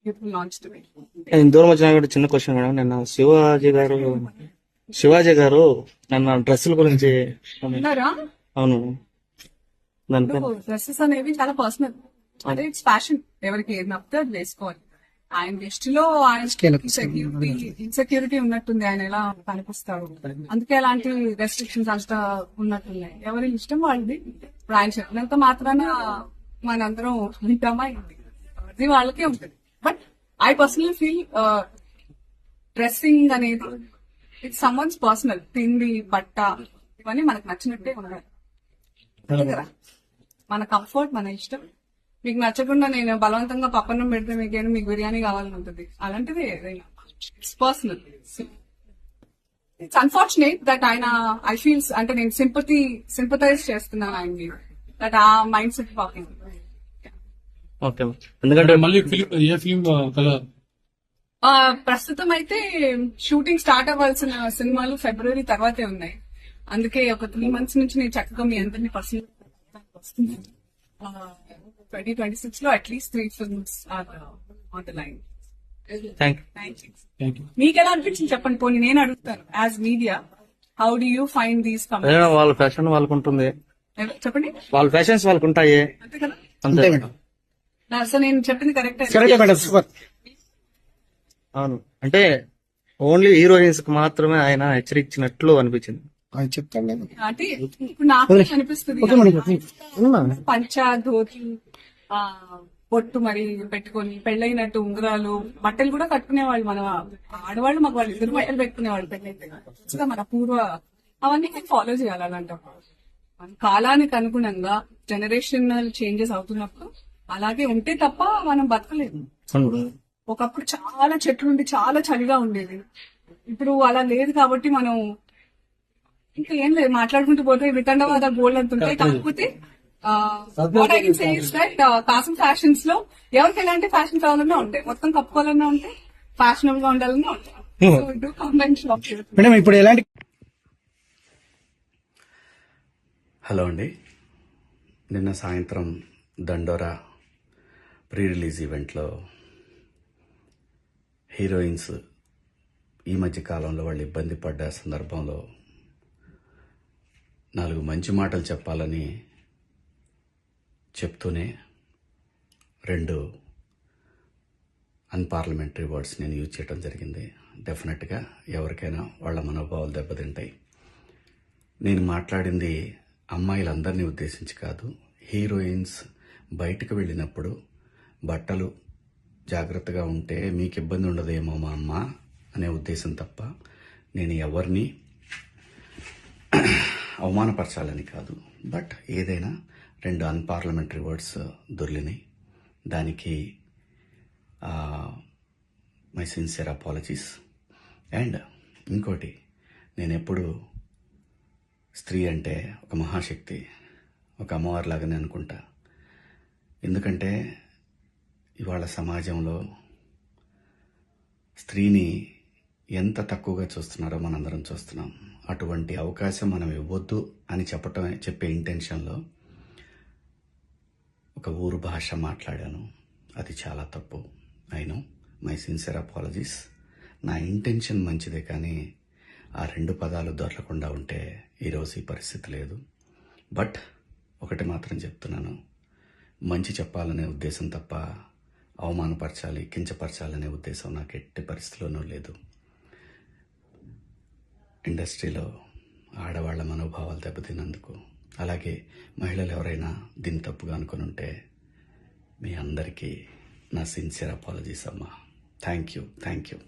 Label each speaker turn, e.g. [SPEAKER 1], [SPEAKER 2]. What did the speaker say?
[SPEAKER 1] it will launch the way.
[SPEAKER 2] దూరం వచ్చినా కూడా చిన్న క్వశ్చన్ మేడం. నిన్న శివాజీ గారు నిన్న డ్రెస్సుల గురించి
[SPEAKER 1] ఉన్నారా?
[SPEAKER 2] అవును, దానిపైన
[SPEAKER 1] డ్రెస్సెస్ అనేవి చాలా పర్సనల్, అంటే ఇట్స్ ఫ్యాషన్. ఎవరికి ఏది నప్పితే అది వేసుకోవాలి. ఆయన దృష్టిలో ఆయన ఇన్సెక్యూరిటీ ఉన్నట్టుంది, ఆయన ఎలా కనిపిస్తాడు, అందుకే అలాంటి రెస్ట్రిక్షన్స్ అంతా ఉన్నట్టున్నాయి. ఎవరి ఇష్టం వాళ్ళది. ఇప్పుడు ఆయన చెప్పినంత మాత్రాన మనందరం వింటామా? అది వాళ్ళకే ఉంటుంది. But I personally feel dressing అనేది ఇట్స్ సమ్వన్స్ పర్సనల్. తిండి, బట్ట ఇవన్నీ మనకు నచ్చినట్టే ఉండాలి కదా. మన కంఫర్ట్, మన ఇష్టం. మీకు నచ్చకుండా నేను బలవంతంగా పప్పన్నం పెడితే మీకేమో మీకు బిర్యానీ కావాలని ఉంటుంది. అలాంటిది ఏదైనా it's personal. It's unfortunate that ఆయన ఐ ఫీల్స్ అంటే నేను సింపథైజ్ చేస్తున్నాను ఆయన మీద, దట్ ఆ మైండ్ సెట్ పాకింగ్.
[SPEAKER 2] ఓకే, ఎందుకంటే
[SPEAKER 3] మళ్ళీ ఏ ఫిల్మ్
[SPEAKER 1] ప్రస్తుతం అయితే షూటింగ్ స్టార్ట్ అవ్వాల్సిన సినిమాలు ఫిబ్రవరి తర్వాతే ఉన్నాయి. అందుకే ఒక 3 months నుంచి నేను చక్కగా మీ అందరినీ పర్సనల్ వస్తున్నాను. 2026 లో at least 3 films are on the line.
[SPEAKER 2] Thank
[SPEAKER 3] you.
[SPEAKER 1] మీకు ఎలా అనిపించింది చెప్పండి. పోనీ నేను అడుగుతాను, as media how do you find these
[SPEAKER 2] you. వాళ్ళ ఫ్యాషన్ వాళ్ళకు ఉంటుంది,
[SPEAKER 1] చెప్పండి.
[SPEAKER 2] వాళ్ళ ఫ్యాషన్స్ వాళ్ళకు ఉంటాయి,
[SPEAKER 1] అంతే కదా.
[SPEAKER 2] అంతే మేడం.
[SPEAKER 1] సార్ నేను చెప్పింది కరెక్ట్.
[SPEAKER 2] అవును, అంటే ఓన్లీ హీరోయిన్స్ కి మాత్రమే ఆయన హెచ్చరించినట్లు అనిపించింది.
[SPEAKER 1] అంటే ఇప్పుడు నాకు అనిపిస్తుంది పంచా ధోతి పొట్టు మరి పెట్టుకొని పెళ్ళైనట్టు ఉంగరాలు బట్టలు కూడా కట్టుకునేవాళ్ళు. మన ఆడవాళ్ళు మగ వాళ్ళు ఇద్దరు బట్టలు పెట్టుకునేవాళ్ళు పెళ్ళైతే. మన పూర్వ అవన్నీ ఫాలో చేయాలి. అలాంటప్పుడు మన కాలానికి అనుగుణంగా జనరేషనల్ చేంజెస్ అవుతున్నప్పుడు అలాగే ఉంటే తప్ప మనం బతకలేదు. ఒకప్పుడు చాలా చెట్లుండి చాలా చలిగా ఉండేది, ఇప్పుడు అలా లేదు. కాబట్టి మనం ఇంకా ఏం లేదు, మాట్లాడుకుంటూ పోతే వితండవాద గోల్డ్ అంత ఉంటాయి. కాకపోతే what I can say is that కాసం ఫ్యాషన్స్ లో ఎవరికి ఎలాంటి ఫ్యాషన్ కావాలన్నా ఉంటాయి, మొత్తం కప్పుకోవాలన్నా ఉంటాయి, ఫ్యాషనబుల్ గా ఉండాలన్నా ఉంటాయి.
[SPEAKER 4] ఇప్పుడు ఎలాంటి
[SPEAKER 5] హలో అండి, నిన్న సాయంత్రం దండోరా ప్రీ రిలీజ్ ఈవెంట్లో హీరోయిన్స్ ఈ మధ్య కాలంలో వాళ్ళు ఇబ్బంది పడ్డ సందర్భంలో 4 మంచి మాటలు చెప్పాలని చెప్తూనే 2 అన్పార్లమెంటరీ వర్డ్స్ నేను యూజ్ చేయడం జరిగింది. డెఫినెట్గా ఎవరికైనా వాళ్ళ మనోభావాలు దెబ్బతింటాయి. నేను మాట్లాడింది అమ్మాయిలందరినీ ఉద్దేశించి కాదు. హీరోయిన్స్ బయటకు వెళ్ళినప్పుడు బట్టలు జాగ్రత్తగా ఉంటే మీకు ఇబ్బంది ఉండదేమో మా అమ్మ అనే ఉద్దేశం తప్ప నేను ఎవరిని అవమానపరచాలని కాదు. బట్ ఏదైనా 2 అన్పార్లమెంటరీ వర్డ్స్ దొర్లినాయి. దానికి మై సిన్సియర్ అపాలజీస్. అండ్ ఇంకోటి, నేను ఎప్పుడు స్త్రీ అంటే ఒక మహాశక్తి, ఒక అమ్మవారిలాగానే అనుకుంటా. ఎందుకంటే ఇవాళ సమాజంలో స్త్రీని ఎంత తక్కువగా చూస్తున్నారో మనందరం చూస్తున్నాం. అటువంటి అవకాశం మనం ఇవ్వద్దు అని చెప్పే ఇంటెన్షన్లో ఒక ఊరు భాష మాట్లాడాను. అది చాలా తప్పు. I know, my sincere apologies. నా ఇంటెన్షన్ మంచిదే, కానీ ఆ 2 పదాలు దొరకకుండా ఉంటే ఈరోజు ఈ పరిస్థితి లేదు. బట్ ఒకటి మాత్రం చెప్తున్నాను, మంచి చెప్పాలనే ఉద్దేశం తప్ప అవమానపరచాలి, కించపరచాలనే ఉద్దేశం నాకు ఎట్టి పరిస్థితిలోనూ లేదు. ఇండస్ట్రీలో ఆడవాళ్ల మనోభావాలు దెబ్బతిన్నందుకు, అలాగే మహిళలు ఎవరైనా దీన్ని తప్పుగా అనుకుని ఉంటే మీ అందరికీ నా సిన్సియర్ అపాలజీస్ అమ్మా. Thank you.